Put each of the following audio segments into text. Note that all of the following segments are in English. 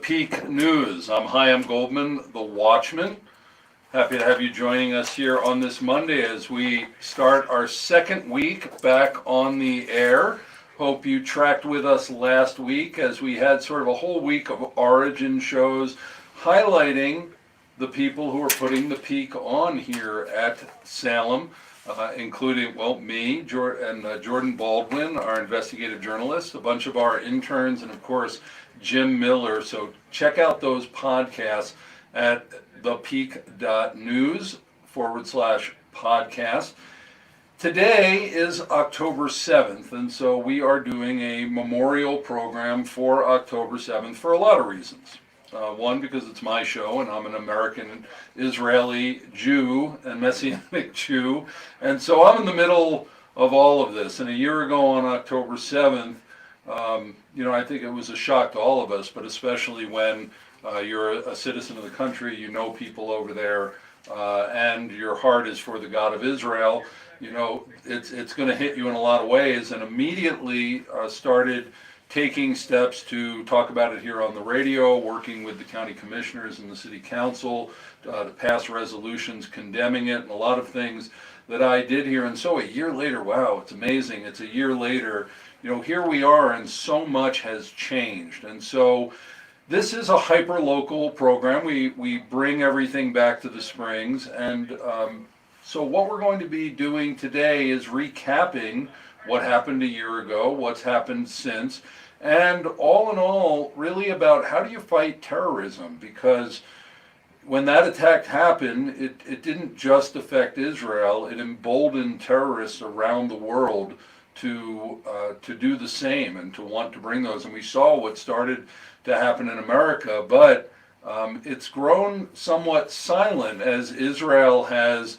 Peak News. I'm Chaim Goldman, the Watchman. Happy to have you joining us here on this Monday as we start our second week back on the air. Hope you tracked with us last week as we had sort of a whole week of origin shows highlighting the people who are putting the Peak on here at Salem, including, well, me, Jordan Baldwin, our investigative journalist, a bunch of our interns, and of course, Jim Miller. So check out those podcasts at thepeak.news/podcast. Today is October 7th, and so we are doing a memorial program for October 7th for a lot of reasons. One, because it's my show, and I'm an American-Israeli Jew and Messianic Jew, and so I'm in the middle of all of this. And a year ago on October 7th, I think it was a shock to all of us, but especially when you're a citizen of the country, you know people over there, and your heart is for the God of Israel. It's going to hit you in a lot of ways, and immediately started taking steps to talk about it here on the radio, working with the county commissioners and the city council to pass resolutions condemning it, and a lot of things that I did here. And so a year later, wow, it's amazing. It's a year later, here we are, and so much has changed. And so this is a hyper-local program. We bring everything back to the Springs, and so what we're going to be doing today is recapping what happened a year ago, what's happened since, and all in all, really about how do you fight terrorism? Because when that attack happened, it didn't just affect Israel, it emboldened terrorists around the world to do the same and to want to bring those. And we saw what started to happen in America, but it's grown somewhat silent as Israel has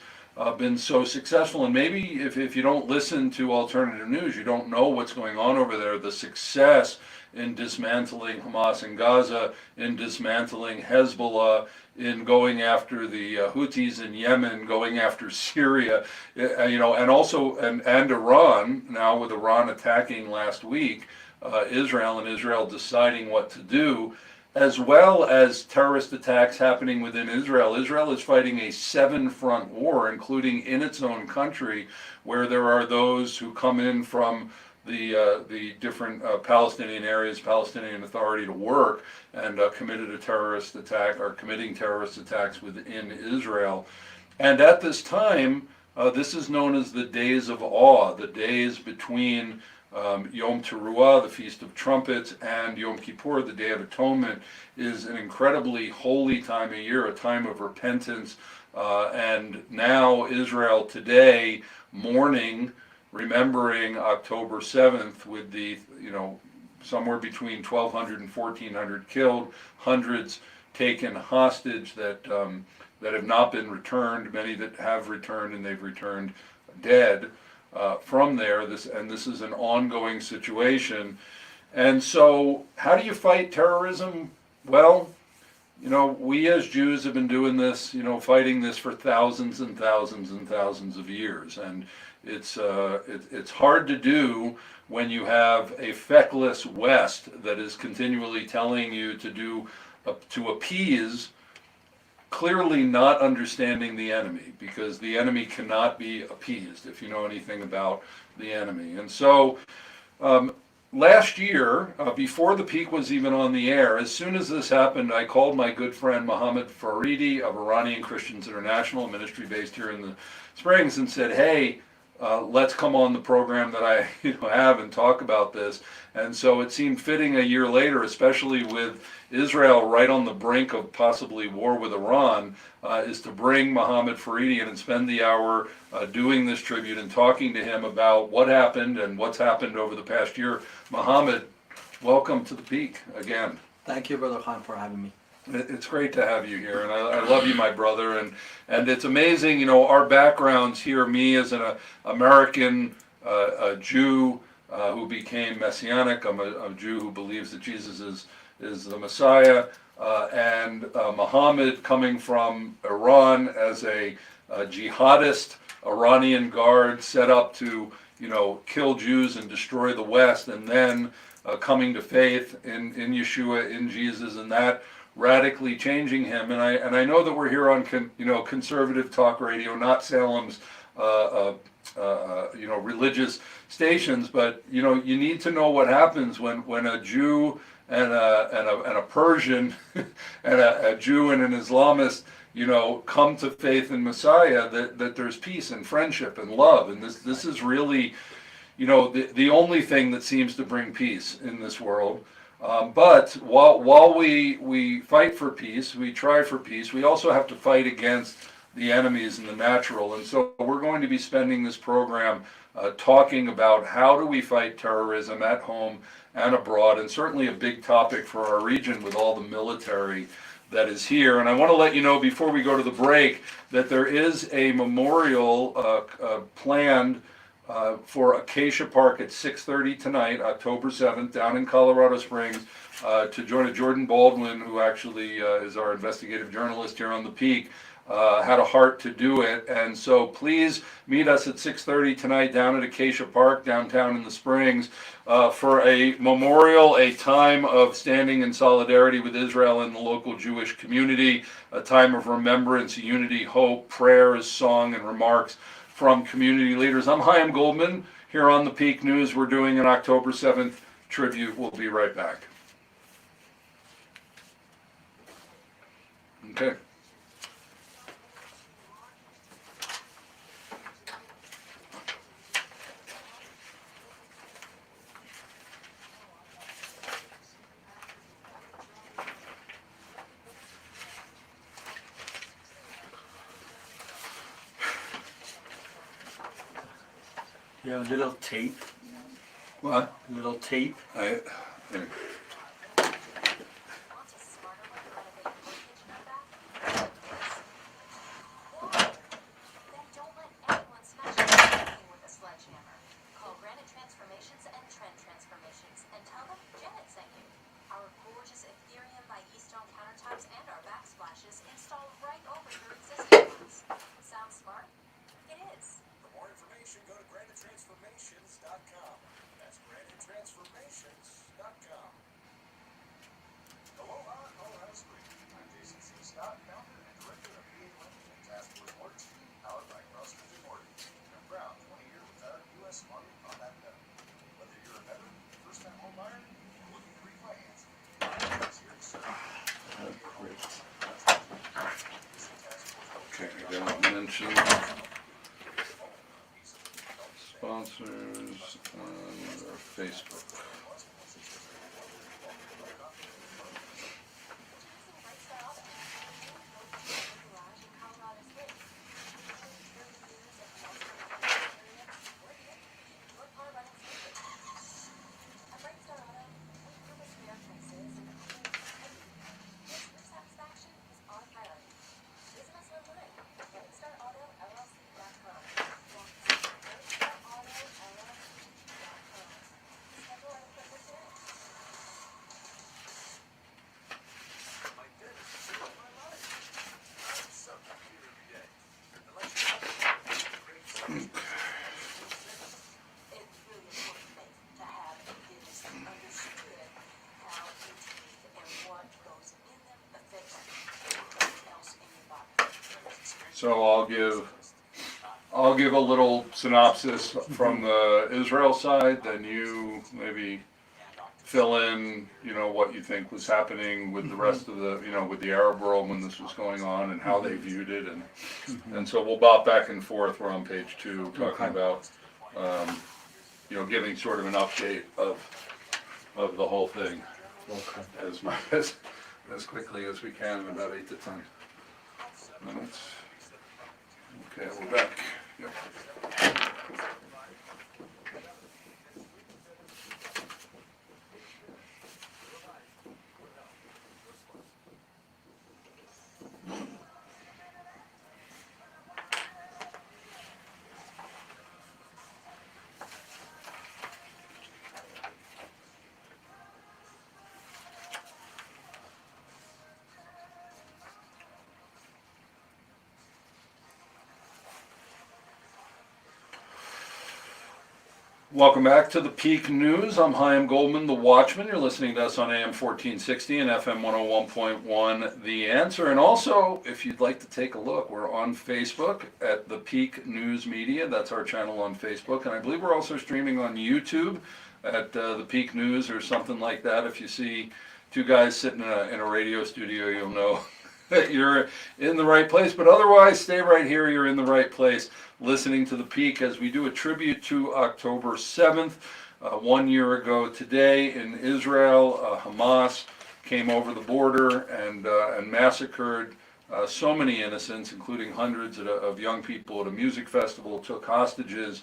been so successful. And maybe if you don't listen to alternative news, you don't know what's going on over there. The success in dismantling Hamas in Gaza, in dismantling Hezbollah, in going after the Houthis in Yemen, going after Syria, and also and Iran, now with Iran attacking last week, Israel, and Israel deciding what to do, as well as terrorist attacks happening within Israel. Israel is fighting a 7-front war, including in its own country, where there are those who come in from the different Palestinian areas, Palestinian Authority, to work and committed a terrorist attack or committing terrorist attacks within Israel. And at this time, this is known as the Days of Awe, the days between Yom Teruah, the Feast of Trumpets, and Yom Kippur, the Day of Atonement, is an incredibly holy time of year, a time of repentance. And now Israel today mourning, remembering October 7th with the, somewhere between 1,200 and 1,400 killed, hundreds taken hostage that have not been returned, many that have returned, and they've returned dead. From there, this is an ongoing situation. And so how do you fight terrorism? Well, we as Jews have been doing this, fighting this for thousands and thousands and thousands of years. And it's hard to do when you have a feckless West that is continually telling you to appease, clearly not understanding the enemy, because the enemy cannot be appeased if you know anything about the enemy. And so last year, before the Peak was even on the air, as soon as this happened, I called my good friend Mohamad Faridi of Iranian Christians International, a ministry based here in the Springs, and said, hey, let's come on the program that I have and talk about this. And so it seemed fitting a year later, especially with Israel right on the brink of possibly war with Iran, is to bring Mohamad Faridi in and spend the hour doing this tribute and talking to him about what happened and what's happened over the past year. Mohamad, welcome to the Peak again. Thank you, Brother Khan, for having me. It's great to have you here, and I love you, my brother, and it's amazing, our backgrounds here, me as an American a Jew who became Messianic, I'm a Jew who believes that Jesus is the Messiah, and Mohamad coming from Iran as a jihadist Iranian guard set up to, kill Jews and destroy the West, and then coming to faith in Yeshua, in Jesus, and that radically changing him. And I know that we're here on conservative talk radio, not Salem's religious stations, but you need to know what happens when a Jew and a Persian and a Jew and an Islamist come to faith in Messiah, that there's peace and friendship and love, and this is really the only thing that seems to bring peace in this world. But while we fight for peace, we try for peace, we also have to fight against the enemies in the natural. And so we're going to be spending this program talking about how do we fight terrorism at home and abroad, and certainly a big topic for our region with all the military that is here. And I want to let you know before we go to the break that there is a memorial planned for Acacia Park at 6:30 tonight, October 7th, down in Colorado Springs, to join Jordan Baldwin, who actually is our investigative journalist here on the Peak, had a heart to do it. And so please meet us at 6:30 tonight down at Acacia Park, downtown in the Springs, for a memorial, a time of standing in solidarity with Israel and the local Jewish community, a time of remembrance, unity, hope, prayers, song, and remarks from community leaders. I'm Chaim Goldman here on the Peak News. We're doing an October 7th tribute. We'll be right back. Okay. You have a little tape. What? A little tape. Anyway. Transformations.com. That's Transformations.com. Aloha, Aloha Spring. I'm Jason C. Scott, founder and director of PA Lending and Task Force Mortgage, powered by Cross-Country Mortgage. I'm proud 20 years with our U.S. Army Combat Vet. Whether you're a veteran, first-time home buyer, or looking to refinance, it's here to serve. Okay, I gotta mention sponsors on our Facebook. So I'll give a little synopsis from the Israel side, then you maybe fill in, what you think was happening with the rest of the, with the Arab world when this was going on and how they viewed it, and so we'll bop back and forth. We're on page 2 talking about, giving sort of an update of the whole thing as quickly as we can in about 8 to 10 minutes. Okay, we're back. Yep. Welcome back to the Peak News. I'm Chaim Goldman, the Watchman. You're listening to us on AM 1460 and FM 101.1, The Answer. And also, if you'd like to take a look, we're on Facebook at the Peak News Media. That's our channel on Facebook. And I believe we're also streaming on YouTube at the Peak News or something like that. If you see two guys sitting in a radio studio, you'll know that you're in the right place. But otherwise, stay right here. You're in the right place, listening to the Peak as we do a tribute to October 7th. 1 year ago today in Israel, Hamas came over the border and massacred so many innocents, including hundreds of young people at a music festival, took hostages.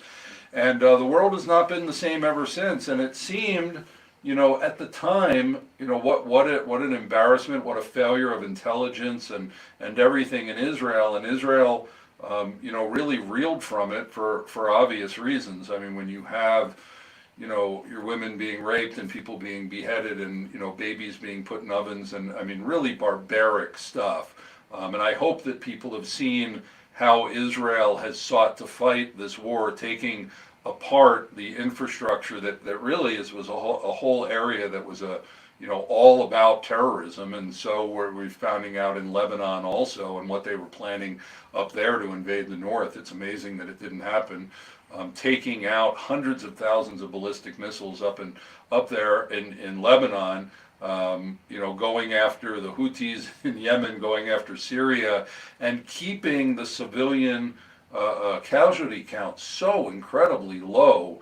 And the world has not been the same ever since. And it seemed, at the time, what an embarrassment, what a failure of intelligence and everything in Israel. And Israel, really reeled from it for obvious reasons. I mean, when you have, your women being raped and people being beheaded and, babies being put in ovens and, I mean, really barbaric stuff. And I hope that people have seen how Israel has sought to fight this war, taking apart the infrastructure that really was a whole area that was all about terrorism. And so we're finding out in Lebanon also, and what they were planning up there to invade the north. It's amazing that it didn't happen. Taking out hundreds of thousands of ballistic missiles up there in Lebanon, going after the Houthis in Yemen, going after Syria, and keeping the civilian casualty count so incredibly low.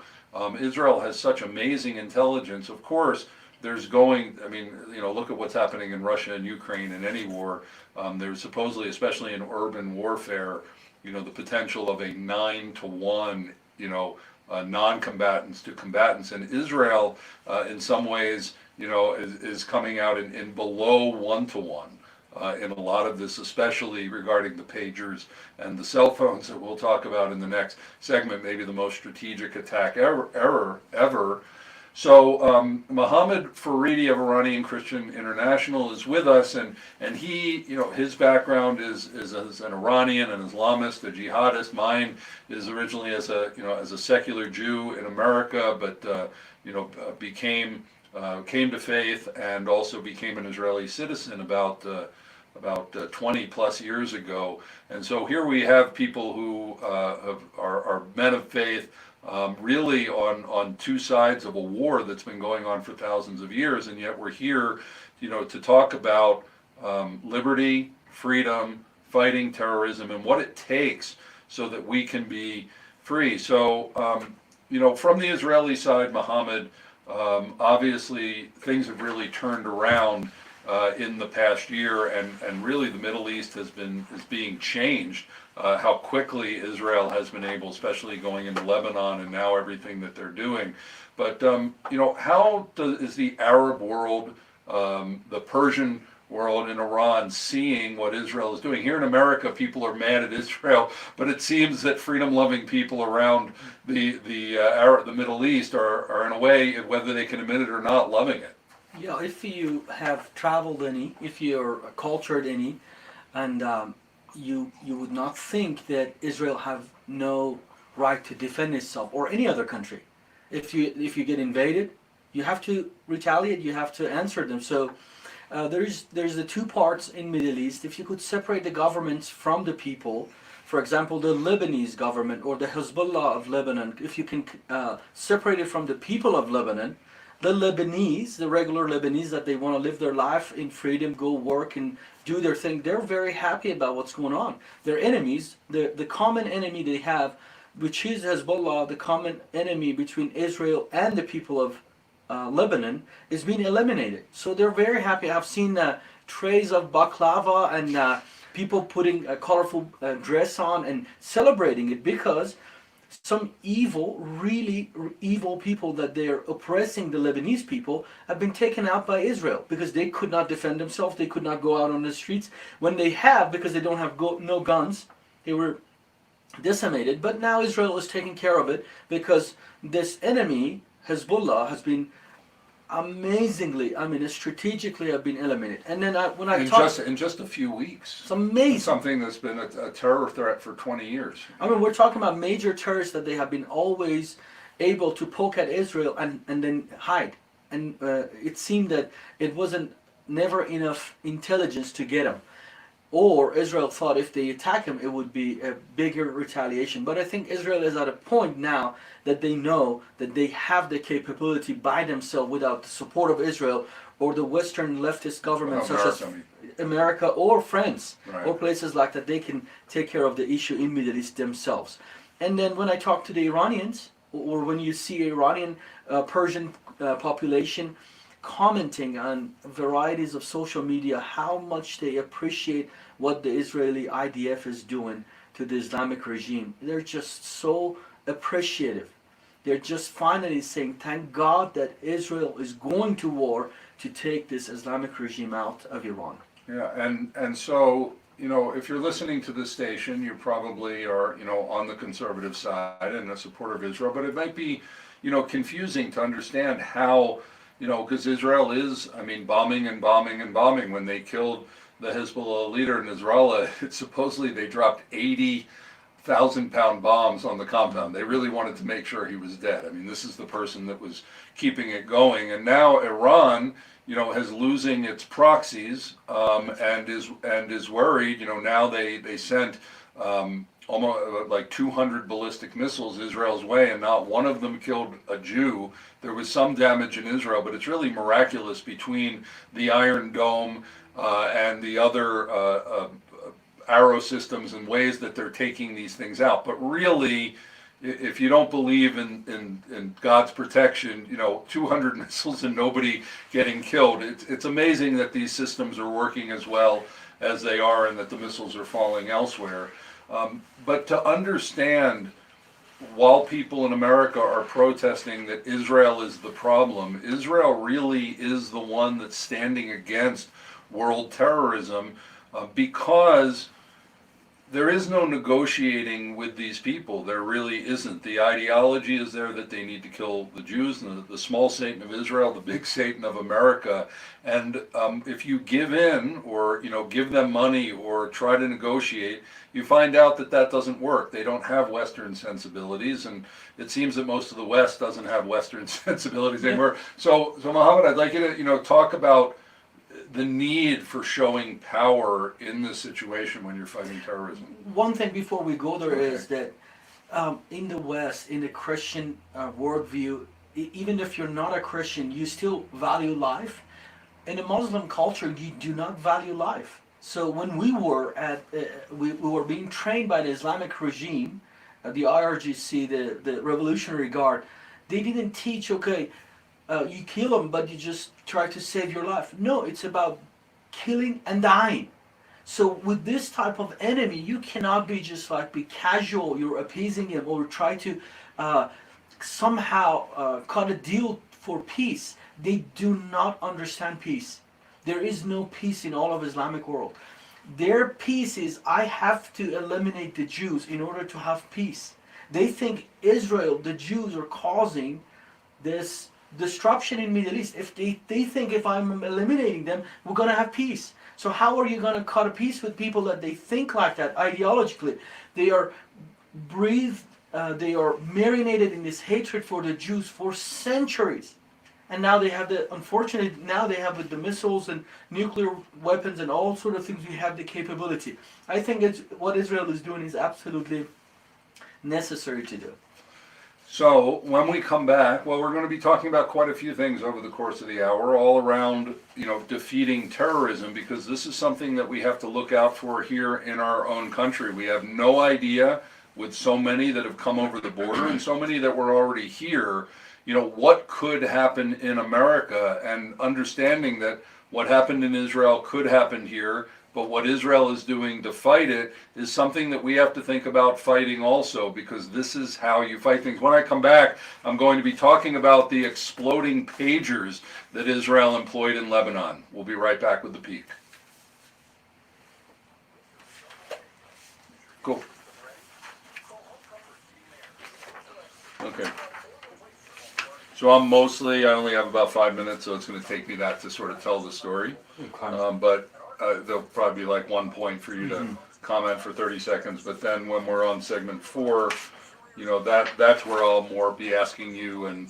Israel has such amazing intelligence. Of course, look at what's happening in Russia and Ukraine in any war. There's supposedly, especially in urban warfare, the potential of a 9-to-1, non-combatants to combatants. And Israel, in some ways, is coming out in below 1-to-1. In a lot of this, especially regarding the pagers and the cell phones that we'll talk about in the next segment, maybe the most strategic attack ever. So Mohamad Faridi of Iranian Christian International is with us, and he, his background is as an Iranian, an Islamist, a jihadist. Mine is originally as a secular Jew in America, but came to faith and also became an Israeli citizen about 20 plus years ago. And so here we have people who are men of faith, really on two sides of a war that's been going on for thousands of years, and yet we're here, to talk about liberty, freedom, fighting terrorism, and what it takes so that we can be free. So, from the Israeli side, Mohamad, obviously things have really turned around in the past year, and really the Middle East is being changed. How quickly Israel has been able, especially going into Lebanon and now everything that they're doing. But how is the Arab world, the Persian world, in Iran seeing what Israel is doing? Here in America, people are mad at Israel, but it seems that freedom-loving people around the Middle East are in a way, whether they can admit it or not, loving it. Yeah, if you have traveled any, if you're cultured any, and you would not think that Israel have no right to defend itself, or any other country. If you get invaded, you have to retaliate. You have to answer them. So there's the two parts in Middle East. If you could separate the governments from the people, for example, the Lebanese government or the Hezbollah of Lebanon, if you can separate it from the people of Lebanon, the Lebanese, the regular Lebanese that they want to live their life in freedom, go work and do their thing, they're very happy about what's going on. Their enemies, the common enemy they have, which is Hezbollah, the common enemy between Israel and the people of Lebanon, is being eliminated. So they're very happy. I've seen trays of baklava and people putting a colorful dress on and celebrating it, because some really evil people that they're oppressing the Lebanese people have been taken out by Israel because they could not defend themselves. They could not go out on the streets. When they have, because they don't have no guns, they were decimated. But now Israel is taking care of it, because this enemy, Hezbollah, has been amazingly, strategically have been eliminated. And then in just a few weeks. It's amazing. Something that's been a terror threat for 20 years. We're talking about major terrorists that they have been always able to poke at Israel and then hide. And it seemed that it wasn't never enough intelligence to get him. Or Israel thought if they attack him, it would be a bigger retaliation. But I think Israel is at a point now that they know that they have the capability by themselves, without the support of Israel or the Western leftist government, such as America or France, Right. or places like that. They can take care of the issue in Middle East themselves. And then when I talk to the Iranians, or when you see Iranian Persian population commenting on varieties of social media, how much they appreciate what the Israeli IDF is doing to the Islamic regime. They're just so appreciative. They're just finally saying, thank God that Israel is going to war to take this Islamic regime out of Iran. Yeah, and so, you know, if you're listening to this station, you probably are, you know, on the conservative side and a supporter of Israel, but it might be, you know, confusing to understand how, you know, because Israel is, I mean, bombing and bombing and bombing. When they killed the Hezbollah leader in Nasrallah, supposedly they dropped 80,000-pound bombs on the compound. They really wanted to make sure he was dead. I mean, this is the person that was keeping it going. And now Iran, you know, is losing its proxies, and is worried. You know, now they sent almost like 200 ballistic missiles Israel's way, and not one of them killed a Jew. There was some damage in Israel, but it's really miraculous between the Iron Dome and the other arrow systems and ways that they're taking these things out. But really, if you don't believe in God's protection, you know, 200 missiles and nobody getting killed, it's amazing that these systems are working as well as they are and that the missiles are falling elsewhere. But to understand, while people in America are protesting that Israel is the problem, Israel really is the one that's standing against world terrorism, because there is no negotiating with these people. There really isn't. The ideology is there that they need to kill the Jews, and the small Satan of Israel, the big Satan of America. And if you give in, or, you know, give them money or try to negotiate, you find out that that doesn't work. They don't have Western sensibilities, and it seems that most of the West doesn't have Western sensibilities anymore. So Mohamad, I'd like you to, you know, talk about the need for showing power in this situation when you're fighting terrorism. One thing before we go there Okay. is that in the West, in the Christian worldview, even if you're not a Christian, you still value life. In the Muslim culture, you do not value life. So when we were we were being trained by the Islamic regime, the IRGC, the Revolutionary Guard, they didn't teach, okay, you kill them, but you just try to save your life. No, it's about killing and dying. So with this type of enemy, you cannot be just like be casual, you're appeasing him, or try to somehow cut a deal for peace. They do not understand peace. There is no peace in all of Islamic world. Their peace is, I have to eliminate the Jews in order to have peace. They think Israel, the Jews, are causing this disruption in Middle East. If they think if I'm eliminating them, we're going to have peace. So how are you going to cut a peace with people that they think like that ideologically? They are they are marinated in this hatred for the Jews for centuries. And now they have now they have with the missiles and nuclear weapons and all sort of things, we have the capability. I think what Israel is doing is absolutely necessary to do. So when we come back, well, we're going to be talking about quite a few things over the course of the hour, all around, you know, defeating terrorism, because this is something that we have to look out for here in our own country. We have no idea, with so many that have come over the border and so many that were already here, you know, what could happen in America, and understanding that what happened in Israel could happen here, but what Israel is doing to fight it is something that we have to think about fighting also, because this is how you fight things. When I come back, I'm going to be talking about the exploding pagers that Israel employed in Lebanon. We'll be right back with the peak. Cool. Okay. So I only have about 5 minutes, so it's going to take me that to sort of tell the story. But there'll probably be like 1 point for you to comment for 30 seconds. But then when we're on segment 4, that's where I'll more be asking you and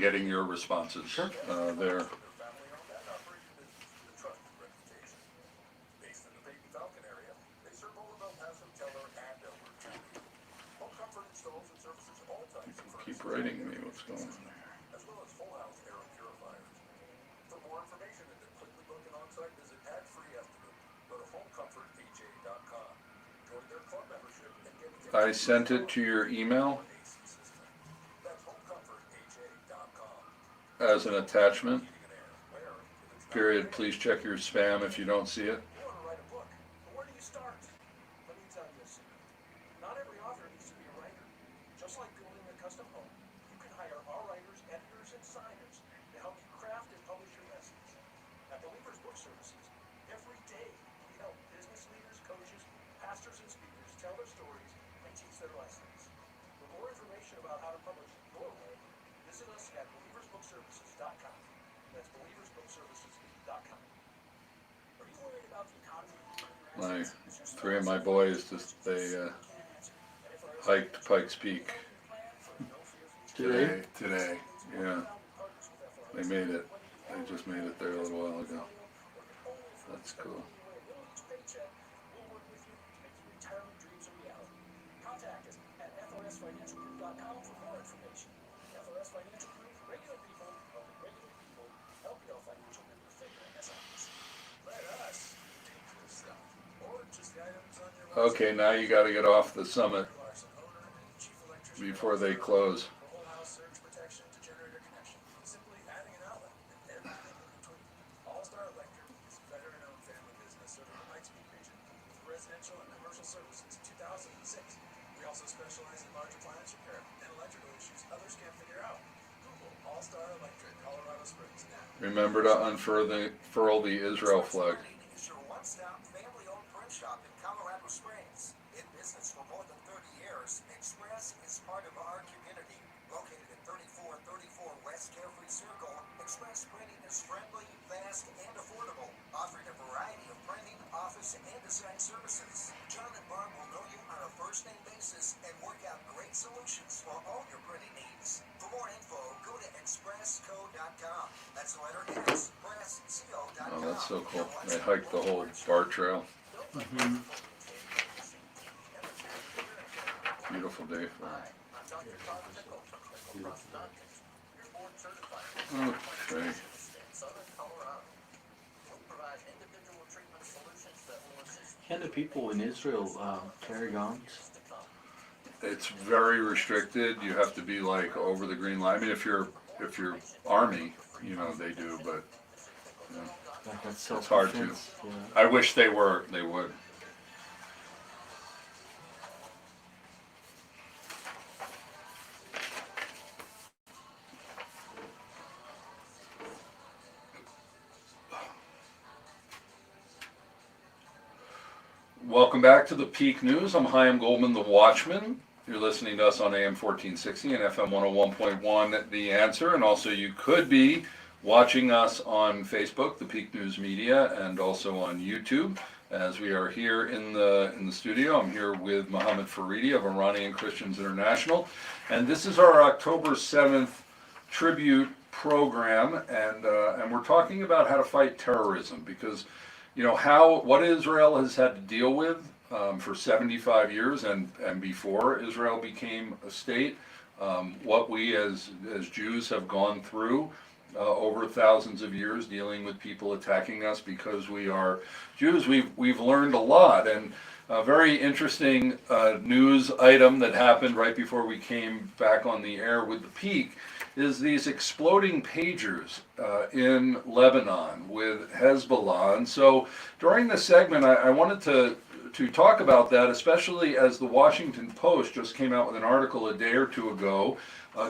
getting your responses. Sure. There. Family-owned and operated business with a trusted reputation. Based in the Peyton Falcon area, they serve all of El Paso, Teller, and Elbert County. Home comfort installs and services all types of Keep furniture, writing me what's going on there. as well as full house air purifiers. For more information and to quickly book an on-site visit ad-free estimate, go to homecomfortha.com. Join their club membership and get I sent it to your email AC system. That's homecomfortha.com. as an attachment. Heating and air. Where, if it's not Period. there, Please check your spam if you don't see it. you want to write a book, but where do you start? Let me tell you a secret. Not every author needs to be a writer. Just like building a custom home, you can hire our writers, editors, and signers to help you craft and publish your message. At Believers Book Services, every day we help business leaders, coaches, pastors, and speakers tell their stories and teach their lessons. For more information about how to publish your way, visit us at believersbookservices.com. That's believersbookservices.com. Are you worried about the economy? Three of my boys they hiked Pikes Peak Today? Today, yeah. They made it. They just made it there a little while ago. That's cool. Contact us at FRSFinancialGroup.com for more information. FRS Financial Group, regular people helping regular people. LPL Financial Group, figuring us out. Let us take this stuff. Or just the items on your Okay, now you got to get off the summit Larson, owner and chief electrician. before they close. For whole house surge protection to generator connection. Simply adding an outlet and everything in between. All-Star Electric is a veteran-owned family business serving the Pikes Peak region with residential and commercial service since 2006. We also specialize in large appliance repair and electrical issues others can't figure out. Google All-Star Electric, Colorado Springs now. Remember to unfurl the Israel flag. Express Printing is your one-stop family-owned print shop in Colorado Springs. In business for more than 30 years, Express is part of our community. Located at 3434 West Carefree Circle, Express Printing is friendly, fast, and affordable, offering a variety of printing, office, and design services. John and Barb will know you on a first-name basis and work out great solutions for all your printing needs. For more info, go to expressco.com. That's the letter X, expressco.com. Oh, that's so cool. They hiked the whole bar trail. Beautiful day for it. Okay. Can the people in Israel carry guns? It's very restricted. You have to be like over the green line. I mean, if you're army, they do, but Like that's it's hard to. self-defense, yeah. I wish they would. Welcome back to the Peak News. I'm Chaim Goldman, the Watchman. You're listening to us on AM 1460 and FM 101.1, The Answer. And also you could be watching us on Facebook, the Peak News Media, and also on YouTube. As we are here in the studio, I'm here with Mohamad Faridi of Iranian Christians International. And this is our October 7th tribute program. And we're talking about how to fight terrorism because what Israel has had to deal with for 75 years and before Israel became a state, what we as Jews have gone through over thousands of years dealing with people attacking us because we are Jews. We've learned a lot, and a very interesting news item that happened right before we came back on the air with the Peak is these exploding pagers in Lebanon with Hezbollah. And so during this segment, I wanted to talk about that, especially as the Washington Post just came out with an article a day or two ago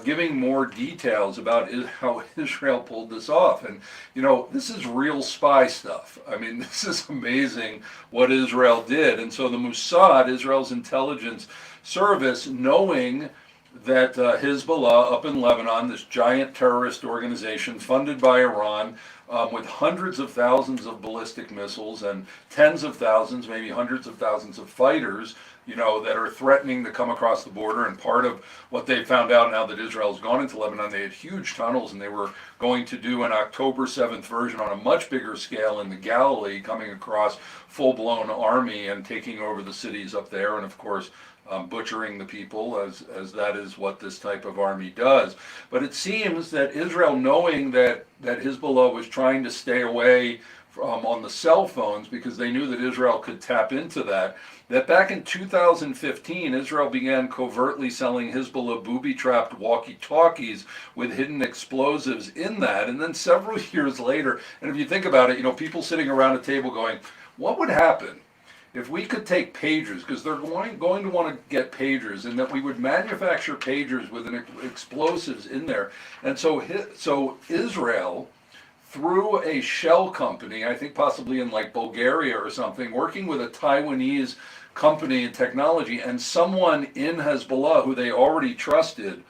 giving more details about how Israel pulled this off. And, this is real spy stuff. I mean, this is amazing what Israel did. And so the Mossad, Israel's intelligence service, knowing that Hezbollah up in Lebanon, this giant terrorist organization funded by Iran, with hundreds of thousands of ballistic missiles and tens of thousands, maybe hundreds of thousands of fighters, that are threatening to come across the border. And part of what they found out now that Israel's gone into Lebanon, they had huge tunnels, and they were going to do an October 7th version on a much bigger scale in the Galilee, coming across full-blown army and taking over the cities up there, and of course butchering the people, as that is what this type of army does. But it seems that Israel, knowing that Hezbollah was trying to stay away from on the cell phones because they knew that Israel could tap into that back in 2015, Israel began covertly selling Hezbollah booby-trapped walkie-talkies with hidden explosives in that. And then several years later, and if you think about it, people sitting around a table going, what would happen if we could take pagers, because they're going to want to get pagers, and that we would manufacture pagers with explosives in there. And so Israel, through a shell company, I think possibly in like Bulgaria or something, working with a Taiwanese company in technology, and someone in Hezbollah who they already trusted,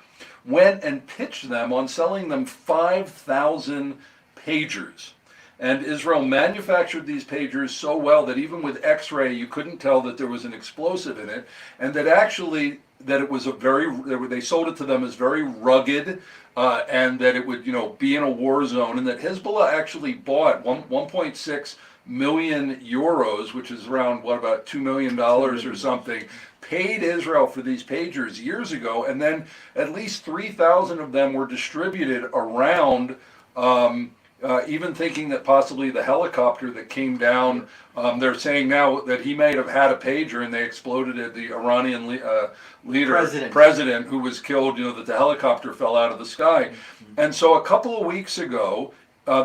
went and pitched them on selling them 5,000 pagers. And Israel manufactured these pagers so well that even with X-ray you couldn't tell that there was an explosive in it, and that actually that it was they sold it to them as very rugged, and that it would be in a war zone, and that Hezbollah actually bought 1.6 million euros, which is around about $2 million or something, paid Israel for these pagers years ago, and then at least 3,000 of them were distributed around. Even thinking that possibly the helicopter that came down, they're saying now that he may have had a pager and they exploded at the Iranian president who was killed, that the helicopter fell out of the sky. And so a couple of weeks ago,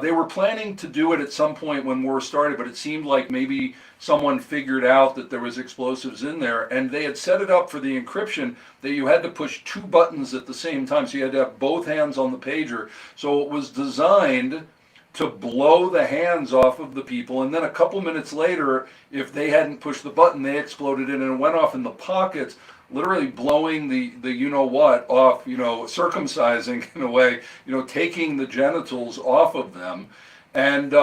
they were planning to do it at some point when war started, but it seemed like maybe someone figured out that there was explosives in there, and they had set it up for the encryption that you had to push 2 buttons at the same time, so you had to have both hands on the pager. So it was designed to blow the hands off of the people, and then a couple minutes later, if they hadn't pushed the button, they exploded it, and it went off in the pockets, literally blowing the you-know-what off, circumcising in a way, taking the genitals off of them, and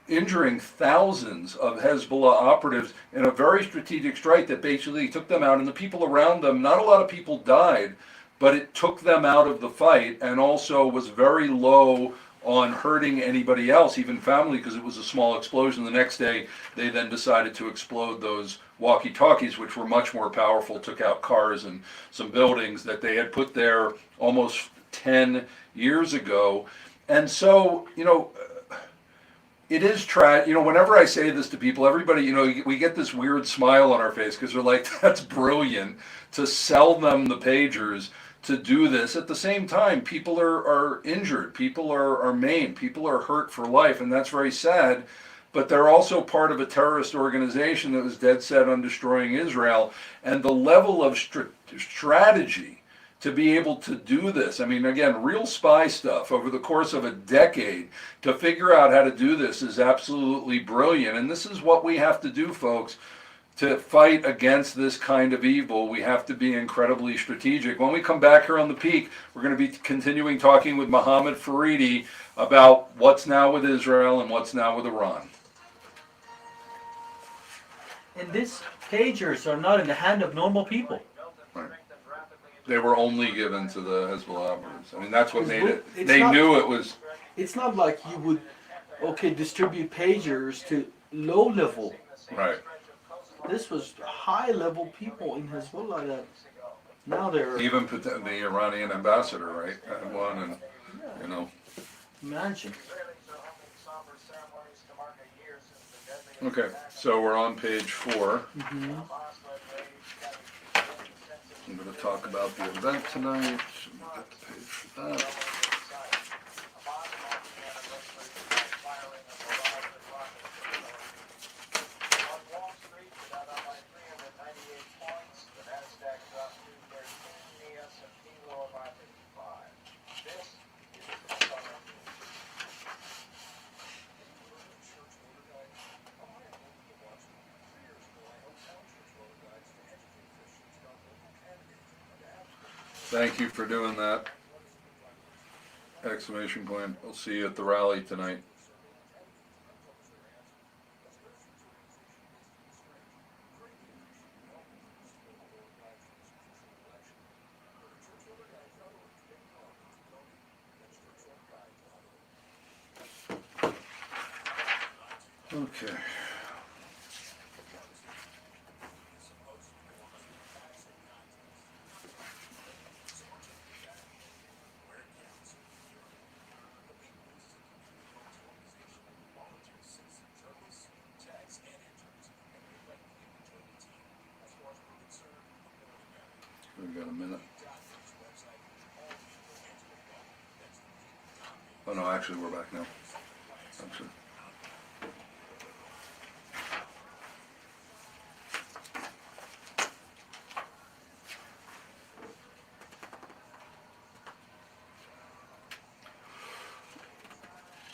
injuring thousands of Hezbollah operatives in a very strategic strike that basically took them out, and the people around them, not a lot of people died, but it took them out of the fight, and also was very low on hurting anybody else, even family, because it was a small explosion. The next day, they then decided to explode those walkie-talkies, which were much more powerful, took out cars and some buildings that they had put there almost 10 years ago. And so, it is tragic. Whenever I say this to people, everybody, we get this weird smile on our face because they're like, that's brilliant to sell them the pagers to do this. At the same time, people are injured, people are maimed, people are hurt for life, and that's very sad. But they're also part of a terrorist organization that was dead set on destroying Israel. And the level of strategy to be able to do this, I mean, again, real spy stuff over the course of a decade to figure out how to do this is absolutely brilliant. And this is what we have to do, folks. To fight against this kind of evil, we have to be incredibly strategic. When we come back here on The Peak, we're going to be continuing talking with Mohamad Faridi about what's now with Israel and what's now with Iran. And these pagers are not in the hand of normal people. Right. They were only given to the Hezbollah operatives. I mean, that's what made it. It's They not- knew it was. It's not like you would, distribute pagers to low level. Right. This was high level people in Hezbollah that now they're. Even the Iranian ambassador, right? Had one, and Imagine. Okay, so we're on page 4. Mm-hmm. I'm going to talk about the event tonight. We'll get the page for that. Thank you for doing that. Exclamation point. We'll see you at the rally tonight. Okay. We've got a minute. Oh no, actually we're back now. Actually.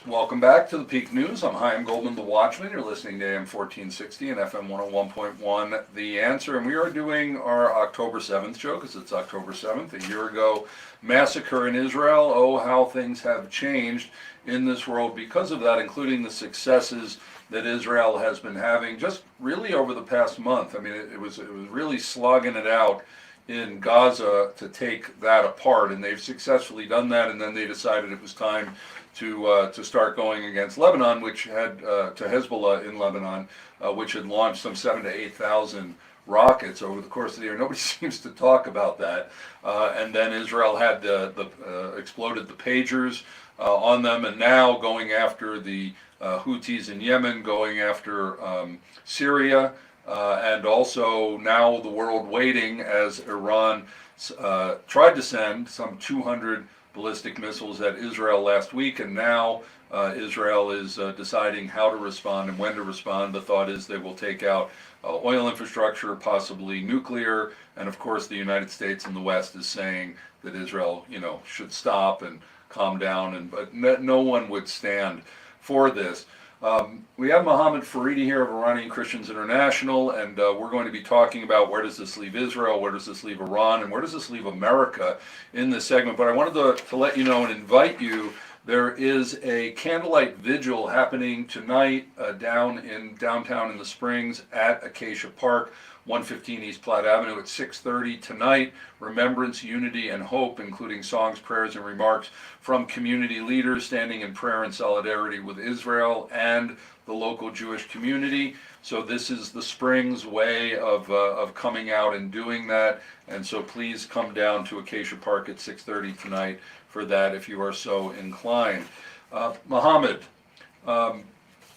Welcome back to the Peak News. I'm Chaim Goldman, the Watchman. You're listening to AM 1460 and FM 101.1, The Answer. And we are doing our October 7th show because it's October 7th, a year ago. Massacre in Israel. Oh, how things have changed in this world because of that, including the successes that Israel has been having just really over the past month. I mean, it was really slogging it out in Gaza to take that apart, and they've successfully done that. And then they decided it was time to start going against Lebanon, which had to Hezbollah in Lebanon, which had launched some 7,000 to 8,000 rockets over the course of the year. Nobody seems to talk about that. And then Israel had exploded the pagers on them, and now going after the Houthis in Yemen, going after Syria, and also now the world waiting as Iran tried to send some 200 ballistic missiles at Israel last week, and now Israel is deciding how to respond and when to respond. The thought is they will take out oil infrastructure, possibly nuclear, and of course the United States and the West is saying that Israel, should stop and calm down, but no one would stand for this. We have Mohamad Faridi here of Iranian Christians International, and we're going to be talking about where does this leave Israel, where does this leave Iran, and where does this leave America in this segment. But I wanted to let you know and invite you, there is a candlelight vigil happening tonight downtown in the Springs at Acacia Park, 115 East Platte Avenue at 6:30 tonight. Remembrance, unity, and hope, including songs, prayers, and remarks from community leaders standing in prayer and solidarity with Israel and the local Jewish community. So this is the Springs way of coming out and doing that. And so please come down to Acacia Park at 6:30 tonight for that if you are so inclined. Mohamad,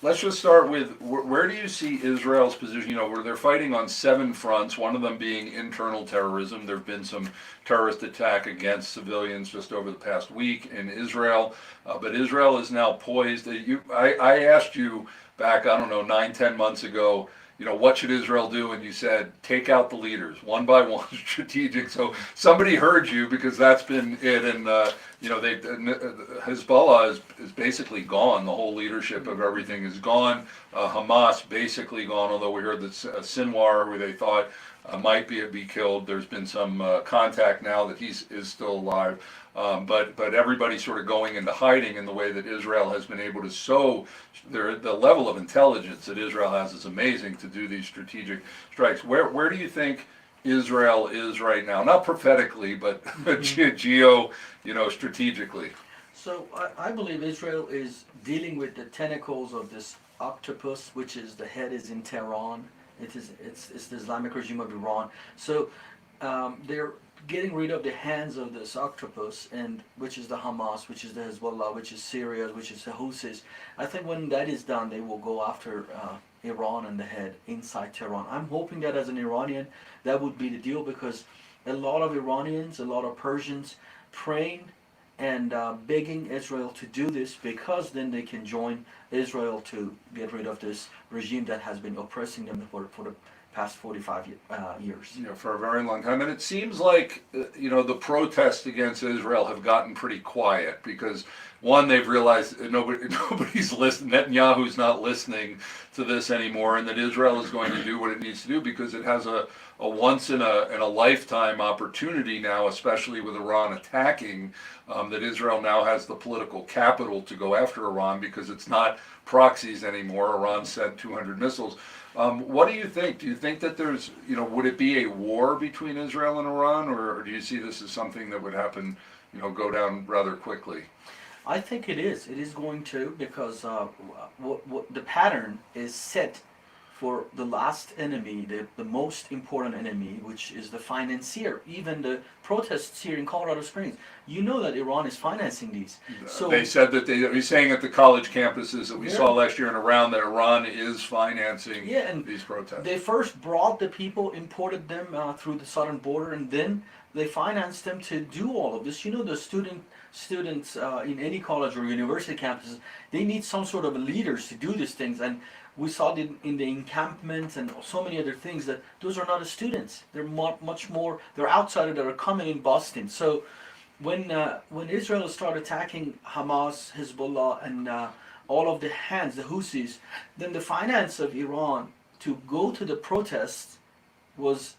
let's just start with where do you see Israel's position? Where they're fighting on 7 fronts, one of them being internal terrorism. There have been some terrorist attack against civilians just over the past week in Israel, but Israel is now poised. I asked you back, 9-10 months ago, what should Israel do? And you said, take out the leaders, one by one, strategic. So somebody heard you because that's been it. And, Hezbollah is basically gone. The whole leadership of everything is gone. Hamas basically gone, although we heard that Sinwar, who they thought might be killed, there's been some contact now that he is still alive. But everybody's sort of going into hiding in the way that Israel has been able to sow. The level of intelligence that Israel has is amazing to do these strategic strikes. Where do you think Israel is right now? Not prophetically, but strategically. So I believe Israel is dealing with the tentacles of this octopus, which is the head is in Tehran. It's the Islamic regime of Iran. So they're getting rid of the hands of this octopus, and which is the Hamas, which is the Hezbollah, which is Syria, which is the Houthis. I think when that is done, they will go after Iran and the head inside Tehran. I'm hoping that as an Iranian, that would be the deal, because a lot of Iranians, a lot of Persians praying and begging Israel to do this, because then they can join Israel to get rid of this regime that has been oppressing them for the past 45 years. For a very long time. And it seems like, the protests against Israel have gotten pretty quiet because, one, they've realized nobody's listening, Netanyahu's not listening to this anymore, and that Israel is going to do what it needs to do because it has a a once in a lifetime opportunity now, especially with Iran attacking, that Israel now has the political capital to go after Iran because it's not proxies anymore. Iran sent 200 missiles. What do you think? Do you think that there's, would it be a war between Israel and Iran, or do you see this as something that would happen, go down rather quickly? I think it is. It is going to, because what the pattern is set for the last enemy, the most important enemy, which is the financier. Even the protests here in Colorado Springs, you know that Iran is financing these. So they said that he's saying at the college campuses that we saw last year and around that Iran is financing these protests. They first brought the people, imported them through the southern border, and then they financed them to do all of this. The students in any college or university campuses, they need some sort of leaders to do these things, and we saw it in the encampments and so many other things that those are not the students. They're much more, they're outsiders that are coming in Boston. So when Israel started attacking Hamas, Hezbollah, and all of the hands, the Houthis, then the finance of Iran to go to the protests was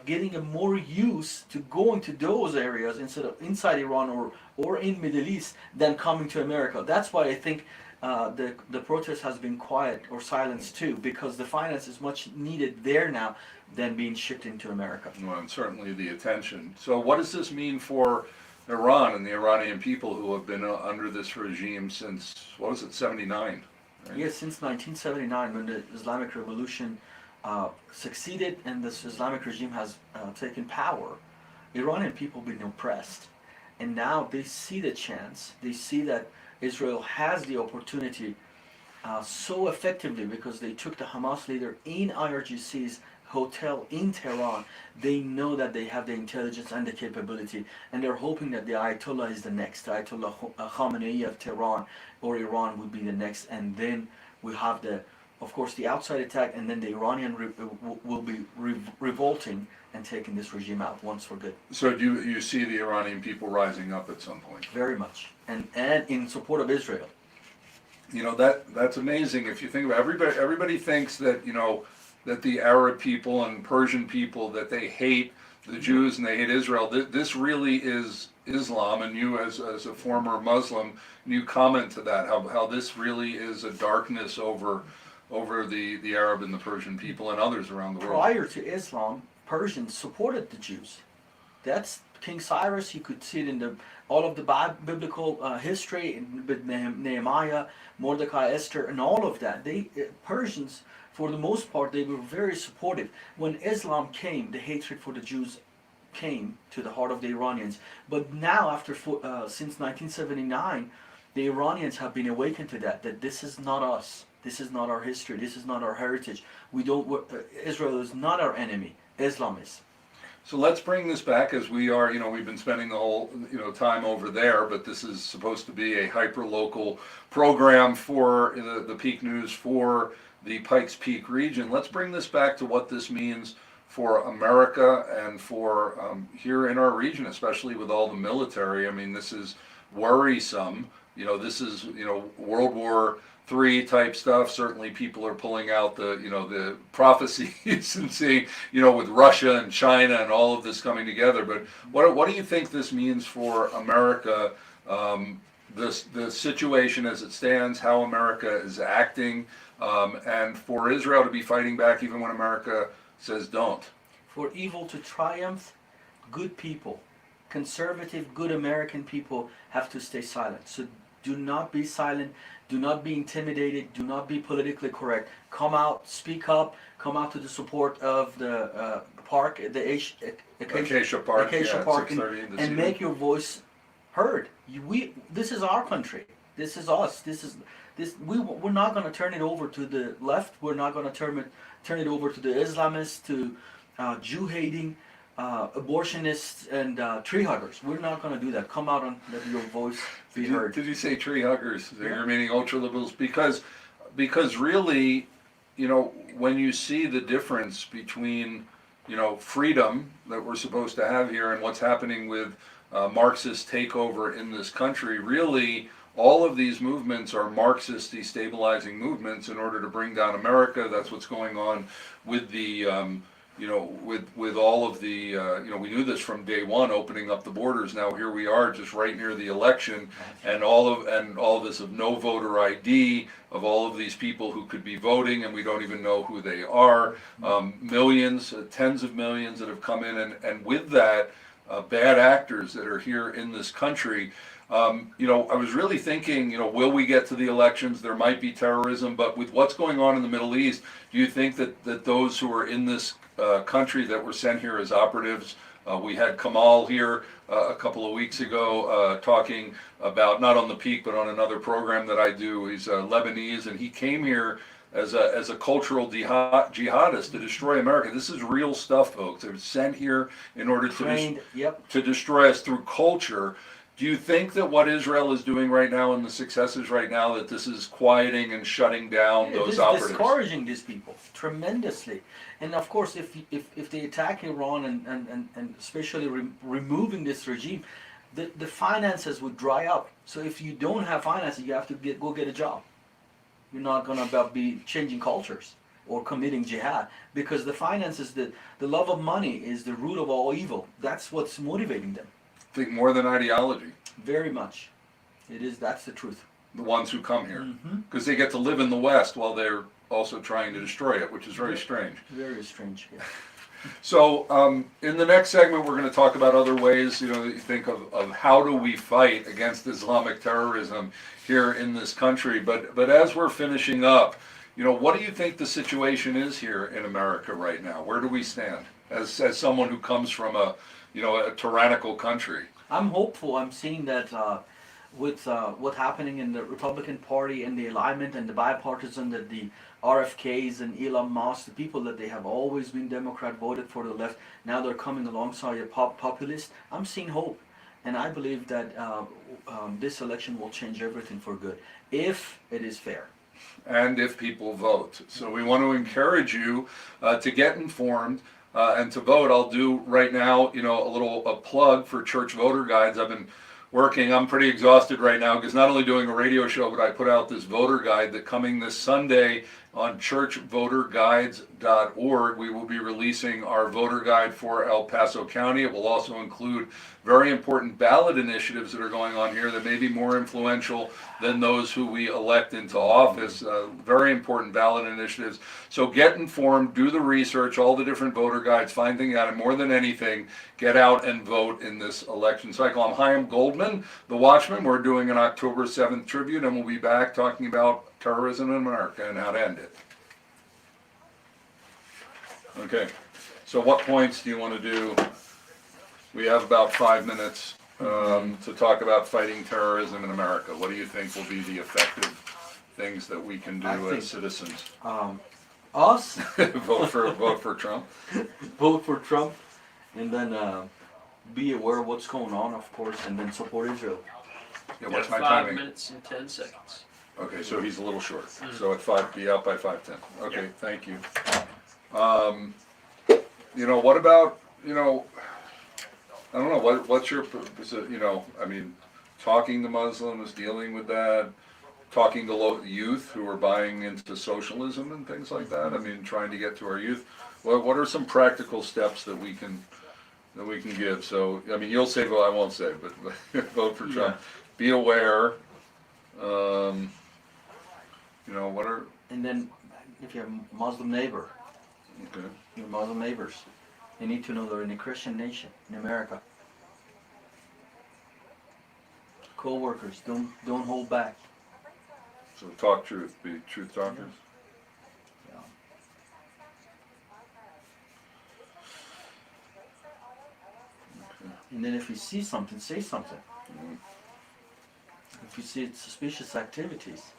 getting a more use to going to those areas instead of inside Iran or in Middle East than coming to America. That's why I think the protest has been quiet or silenced too, because the finance is much needed there now than being shipped into America. Well, and certainly the attention. So what does this mean for Iran and the Iranian people who have been under this regime since, 79? Right? Yes, since 1979, when the Islamic Revolution succeeded and this Islamic regime has taken power, Iranian people have been oppressed. And now they see the chance, they see that Israel has the opportunity so effectively because they took the Hamas leader in IRGC's hotel in Tehran. They know that they have the intelligence and the capability, and they're hoping that the Ayatollah is the next. The Ayatollah Khamenei of Tehran or Iran would be the next, and then we have of course, the outside attack, and then the Iranian will be revolting and taking this regime out once for good. So do you see the Iranian people rising up at some point? Very much, and in support of Israel. That's amazing. If you think about it, everybody thinks that that the Arab people and Persian people, that they hate the Jews and they hate Israel. This really is Islam, and you as a former Muslim, you comment to that how this really is a darkness over the Arab and the Persian people and others around the world. Prior to Islam, Persians supported the Jews. That's King Cyrus. You could see it in all of the biblical history with Nehemiah, Mordecai, Esther, and all of that. Persians, for the most part, they were very supportive. When Islam came, the hatred for the Jews came to the heart of the Iranians. But now, since 1979, the Iranians have been awakened to that this is not us. This is not our history. This is not our heritage. Israel is not our enemy. Islam is. So let's bring this back, as we are, we've been spending the whole, time over there, but this is supposed to be a hyper-local program for the Peak News for the Pikes Peak region. Let's bring this back to what this means for America and for here in our region, especially with all the military. I mean, this is worrisome. This is, World War III type stuff. Certainly people are pulling out the prophecies and seeing, with Russia and China and all of this coming together. But what do you think this means for America, the situation as it stands, how America is acting, and for Israel to be fighting back even when America says don't? For evil to triumph, good people, conservative, good American people have to stay silent. So do not be silent. Do not be intimidated. Do not be politically correct. Come out, speak up. Come out to the support of the park, the Acacia Park, and make your voice heard. This is our country. This is us. We're not going to turn it over to the left. We're not going to turn it over to the Islamists, to Jew-hating, abortionists, and tree huggers. We're not going to do that. Come out and let your voice be heard. Did you say tree huggers? You're meaning ultra-liberals? Because really, when you see the difference between, freedom that we're supposed to have here and what's happening with Marxist takeover in this country, really all of these movements are Marxist destabilizing movements in order to bring down America. That's what's going on with the with all of the, we knew this from day one, opening up the borders. Now here we are, just right near the election, and all of this of no voter ID, of all of these people who could be voting, and we don't even know who they are. Millions, tens of millions that have come in, and with that, bad actors that are here in this country. I was really thinking, will we get to the elections? There might be terrorism, but with what's going on in the Middle East, do you think that those who are in this country that were sent here as operatives, we had Kamal here a couple of weeks ago talking about, not on the Peak, but on another program that I do. He's Lebanese, and he came here as a cultural jihadist to destroy America. This is real stuff, folks. They were sent here in order to destroy us through culture. Do you think that what Israel is doing right now and the successes right now, that this is quieting and shutting down those operatives? Discouraging these people tremendously. And of course, if they attack Iran and especially removing this regime, the finances would dry up. So if you don't have finances, you have to go get a job. You're not going to be changing cultures or committing jihad, because the finances, the love of money is the root of all evil. That's what's motivating them. I think more than ideology. Very much. That's the truth. The ones who come here. Because they get to live in the West while they're also trying to destroy it, which is very strange. Very strange, yeah. So in the next segment, we're going to talk about other ways, that you think of how do we fight against Islamic terrorism here in this country. But as we're finishing up, what do you think the situation is here in America right now? Where do we stand as someone who comes from a tyrannical country? I'm hopeful. I'm seeing that with what's happening in the Republican Party and the alignment and the bipartisan, that the RFKs and Elon Musk, the people that they have always been Democrat, voted for the left, now they're coming alongside a populist. I'm seeing hope. And I believe that this election will change everything for good, if it is fair. And if people vote. So we want to encourage you to get informed. And to vote. I'll do right now, a plug for church voter guides. I've been working. I'm pretty exhausted right now because not only doing a radio show, but I put out this voter guide that coming this Sunday on churchvoterguides.org. We will be releasing our voter guide for El Paso County. It will also include very important ballot initiatives that are going on here that may be more influential than those who we elect into office. Very important ballot initiatives. So get informed, do the research, all the different voter guides, find things out, and more than anything, get out and vote in this election cycle. I'm Chaim Goldman, the Watchman. We're doing an October 7th tribute, and we'll be back talking about terrorism in America and how to end it. Okay, so what points do you want to do? We have about 5 minutes to talk about fighting terrorism in America. What do you think will be the effective things that we can do as citizens? Us? vote for Trump. Vote for Trump, and then be aware of what's going on, of course, and then support Israel. Yeah, what's my 5 timing? minutes and 10 seconds. Okay, so he's a little short. So at be out by 5:10. Okay, thank you. What about, I don't know, what's your, talking to Muslims, dealing with that, talking to youth who are buying into socialism and things like that. Trying to get to our youth. What are some practical steps that we can give? So, you'll say, well, I won't say, but vote for Trump. Be aware. What are... And then, if you have a Muslim neighbor, your Muslim neighbors, they need to know they're in a Christian nation in America. Co-workers, don't hold back. So talk truth, be truth talkers. Yeah. And then if you see something, say something. If you see suspicious activities.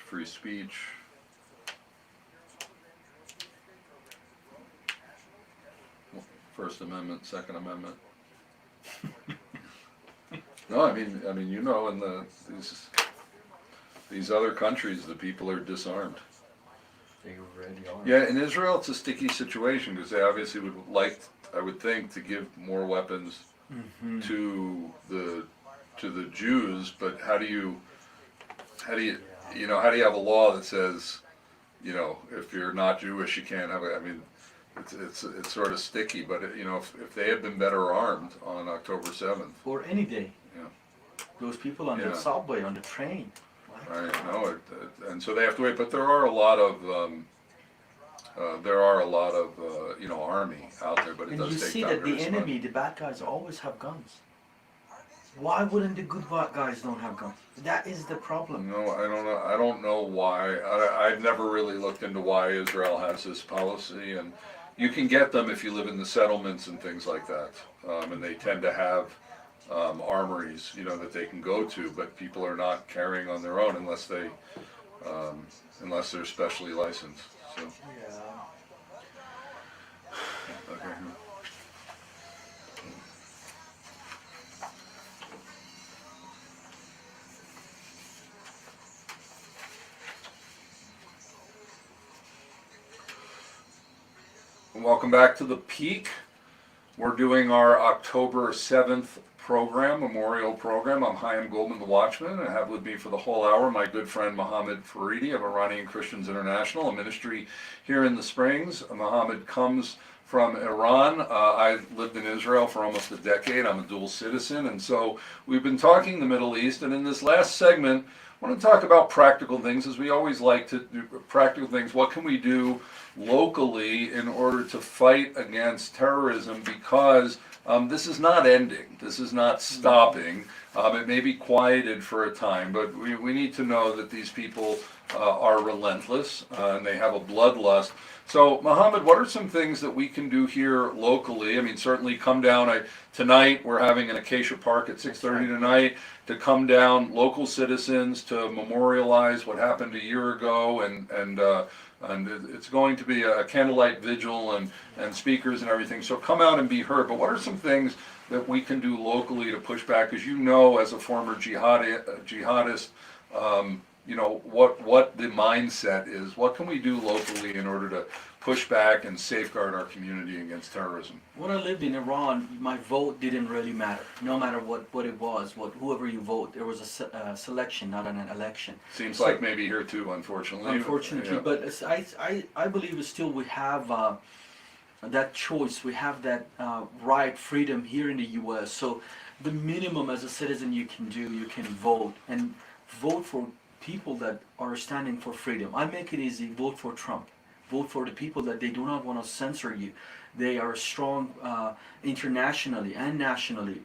Free speech. First Amendment, Second Amendment. No, in these other countries, the people are disarmed. They already are. Yeah, in Israel, it's a sticky situation because they obviously would like, I would think, to give more weapons to the the Jews, but how do you how do you have a law that says, if you're not Jewish, you can't have it? I mean, it's sort of sticky, but if they had been better armed on October 7th, or any day, yeah, those people on Yeah. the subway, on the train. right? No, and so they have to wait. But there are a lot of army out there, but it And does you take see time that to the respond. enemy, the bad guys, always have guns. Why wouldn't the good guys don't have guns? That is the problem. No, I don't know. I don't know why. I've never really looked into why Israel has this policy, and you can get them if you live in the settlements and things like that, and they tend to have armories, that they can go to, but people are not carrying on their own unless they're specially licensed. So, Yeah. okay. Welcome back to the Peak. We're doing our October 7th program, memorial program. I'm Chaim Goldman, the Watchman, and I have with me for the whole hour my good friend Mohamad Faridi of Iranian Christians International, a ministry here in the Springs. Mohamad comes from Iran. I lived in Israel for almost a decade. I'm a dual citizen, and so we've been talking the Middle East, and in this last segment, I want to talk about practical things, as we always like to do practical things. What can we do locally in order to fight against terrorism? Because this is not ending. This is not stopping. It may be quieted for a time, but we need to know that these people are relentless and they have a bloodlust. So, Mohamad, what are some things that we can do here locally? I mean, certainly come down. Tonight, we're having an Acacia Park at 6:30 tonight to come down, local citizens, to memorialize what happened a year ago, and it's going to be a candlelight vigil and speakers and everything. So come out and be heard. But what are some things that we can do locally to push back? As you know, as a former jihadist, what the mindset is. What can we do locally in order to push back and safeguard our community against terrorism? When I lived in Iran, my vote didn't really matter. No matter what it was, whoever you vote, there was a selection, not an election. Seems like maybe here too, unfortunately. Unfortunately, Yeah. but I believe still we have that choice. We have that right, freedom here in the U.S. So the minimum as a citizen you can do, you can vote, and vote for people that are standing for freedom. I make it easy. Vote for Trump. Vote for the people that they do not want to censor you. They are strong internationally and nationally.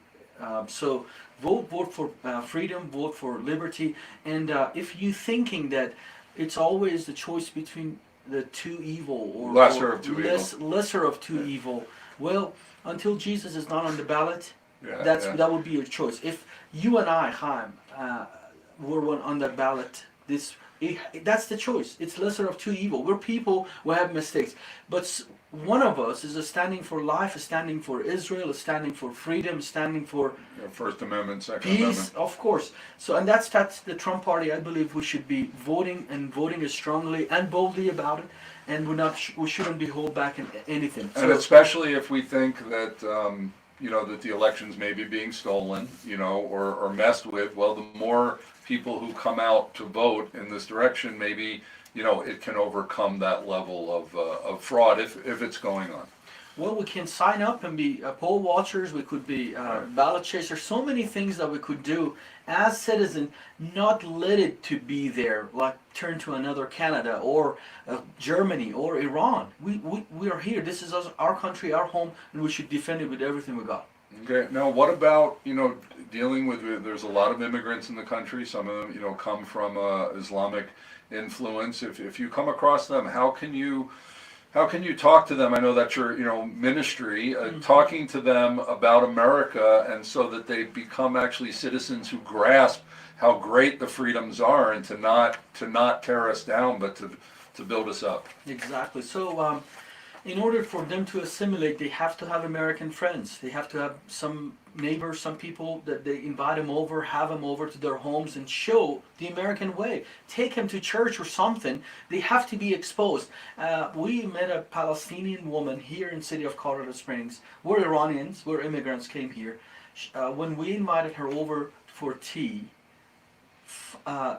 So vote for freedom, vote for liberty. And if you're thinking that it's always the choice between the two evil or Lesser of two evil. lesser of two evil, well, until Jesus is not on the ballot, Yeah, that would be your choice. If you and I, Chaim, were one on that ballot, that's the choice. It's lesser of two evil. We're people who have mistakes, but one of us is standing for life, is standing for Israel, is standing for freedom, standing for First Amendment, Second peace, Amendment. of course. So, and that's the Trump Party. I believe we should be voting as strongly and boldly about it, and we shouldn't be held back in anything. And especially if we think that that the elections may be being stolen, or messed with. Well, the more people who come out to vote in this direction, maybe it can overcome that level of fraud if it's going on. Well, we can sign up and be poll watchers. We could be ballot chasers. So many things that we could do as citizens. Not let it to be there, like turn to another Canada or Germany or Iran. We are here. This is our country, our home, and we should defend it with everything we got. Okay. Now, what about dealing with? There's a lot of immigrants in the country. Some of them come from Islamic influence. If you come across them, how can you talk to them? I know that's your ministry, talking to them about America, and so that they become actually citizens who grasp how great the freedoms are, and to not tear us down, but to build us up. Exactly. So in order for them to assimilate, they have to have American friends. They have to have some neighbors, some people that they invite them over, have them over to their homes and show the American way. Take them to church or something. They have to be exposed. We met a Palestinian woman here in the city of Colorado Springs. We're Iranians. We're immigrants, came here. When we invited her over for tea.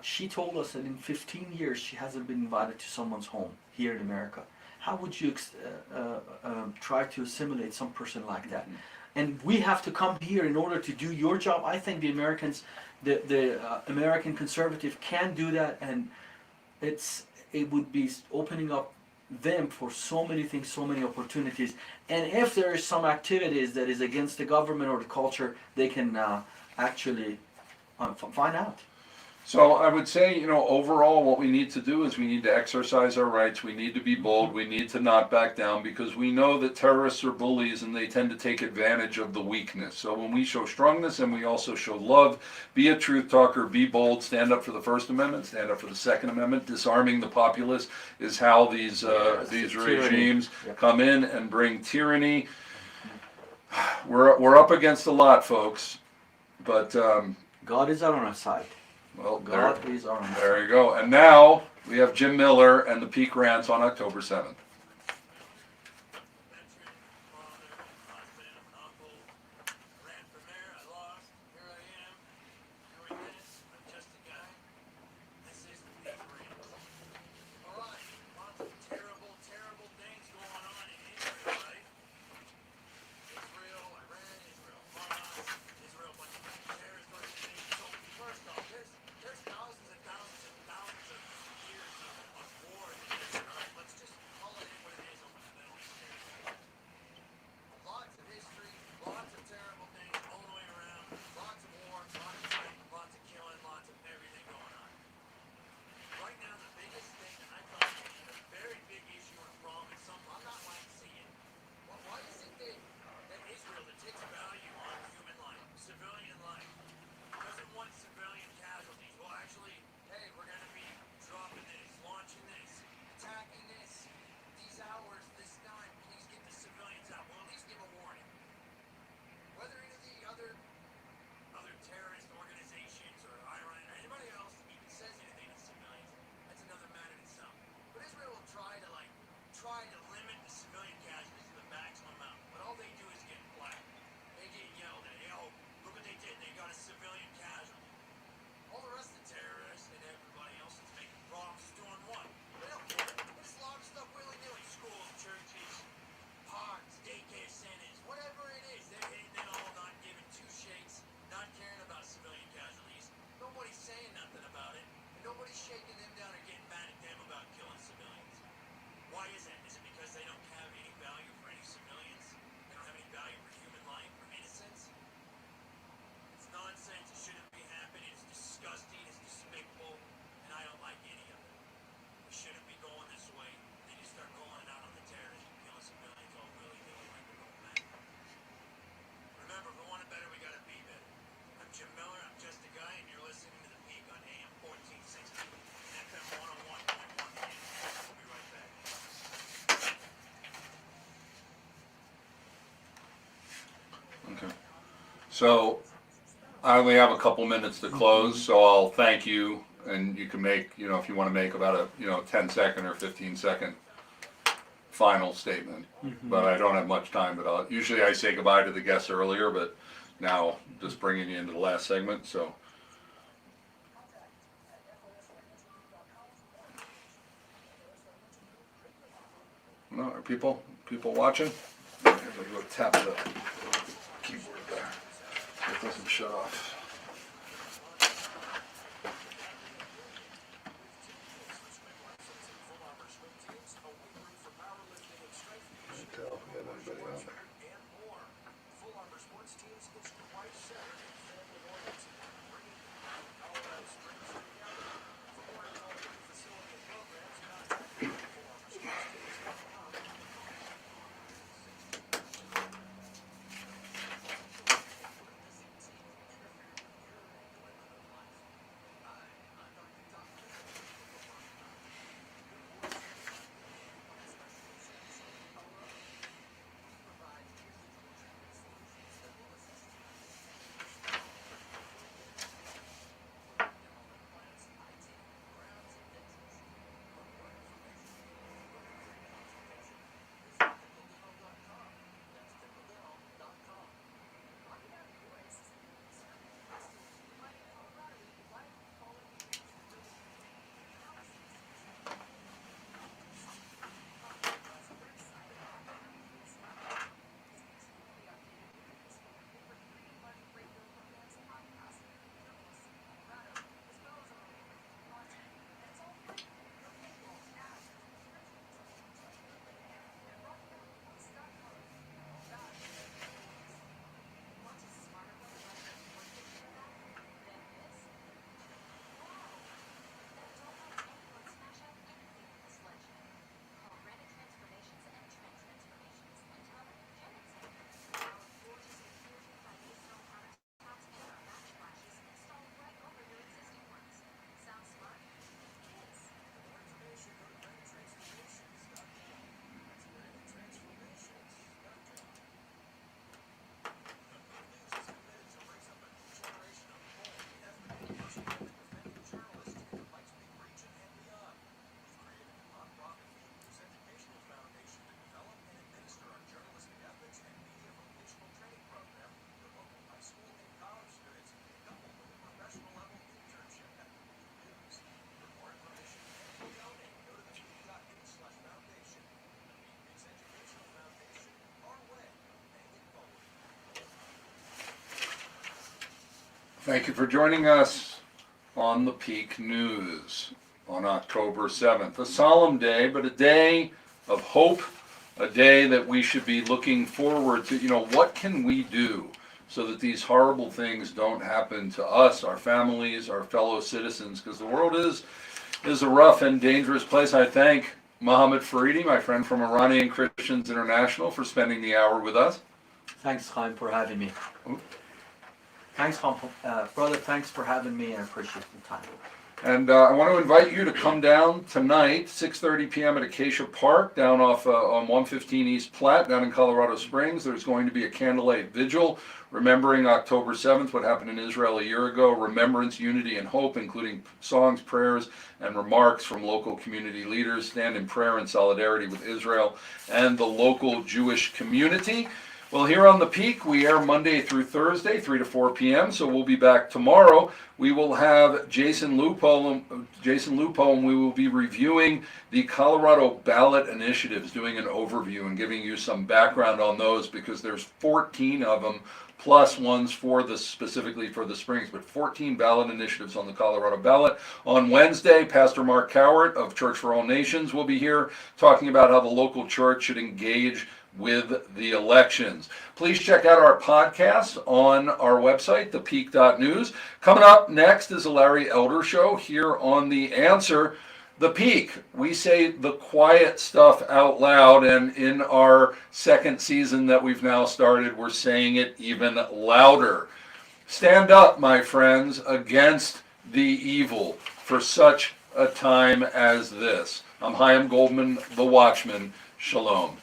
She told us that in 15 years she hasn't been invited to someone's home here in America. How would you try to assimilate some person like that? And we have to come here in order to do your job. I think the American conservative can do that, and it would be opening up them for so many things, so many opportunities. And if there is some activities that is against the government or the culture, they can actually find out. So I would say, overall what we need to do is we need to exercise our rights. We need to be bold. We need to not back down, because we know that terrorists are bullies and they tend to take advantage of the weakness. So when we show strongness and we also show love, be a truth talker, be bold, stand up for the First Amendment, stand up for the Second Amendment. Disarming the populace is how these regimes come in and bring tyranny. We're up against a lot, folks, but God is on our side. well, God is on our side. there you go. And now we have Jim Miller and the Peak Rants on October 7th. So I only have a couple minutes to close, so I'll thank you, and you can make, if you want to make about a, 10-second or 15-second final statement. But I don't have much time, but usually I say goodbye to the guests earlier, but now just bringing you into the last segment, so. No, are people watching? I'm gonna go tap the keyboard there. It doesn't shut off. Tell if we have anybody on there. Thank you for joining us on the Peak News on October 7th. A solemn day, but a day of hope, a day that we should be looking forward to. What can we do so that these horrible things don't happen to us, our families, our fellow citizens? Because the world is a rough and dangerous place. I thank Mohamad Faridi, my friend from Iranian Christians International, for spending the hour with us. Thanks, Chaim, for having me. Ooh. Thanks, Chaim, brother. Thanks for having me. I appreciate the time. And I want to invite you to come down tonight, 6:30 p.m. at Acacia Park, down off on 115 East Platte, down in Colorado Springs. There's going to be a candlelight vigil remembering October 7th, what happened in Israel a year ago. Remembrance, unity, and hope, including songs, prayers, and remarks from local community leaders. Stand in prayer and solidarity with Israel and the local Jewish community. Well, here on The Peak, we air Monday through Thursday, 3 to 4 p.m., so we'll be back tomorrow. We will have Jason Lupo, and we will be reviewing the Colorado ballot initiatives, doing an overview and giving you some background on those, because there's 14 of them, plus ones specifically for the Springs, but 14 ballot initiatives on the Colorado ballot. On Wednesday, Pastor Mark Cowart of Church for All Nations will be here talking about how the local church should engage with the elections. Please check out our podcast on our website, thepeak.news. Coming up next is a Larry Elder Show here on The Answer. The Peak, we say the quiet stuff out loud, and in our second season that we've now started, we're saying it even louder. Stand up, my friends, against the evil for such a time as this. I'm Chaim Goldman, the Watchman. Shalom.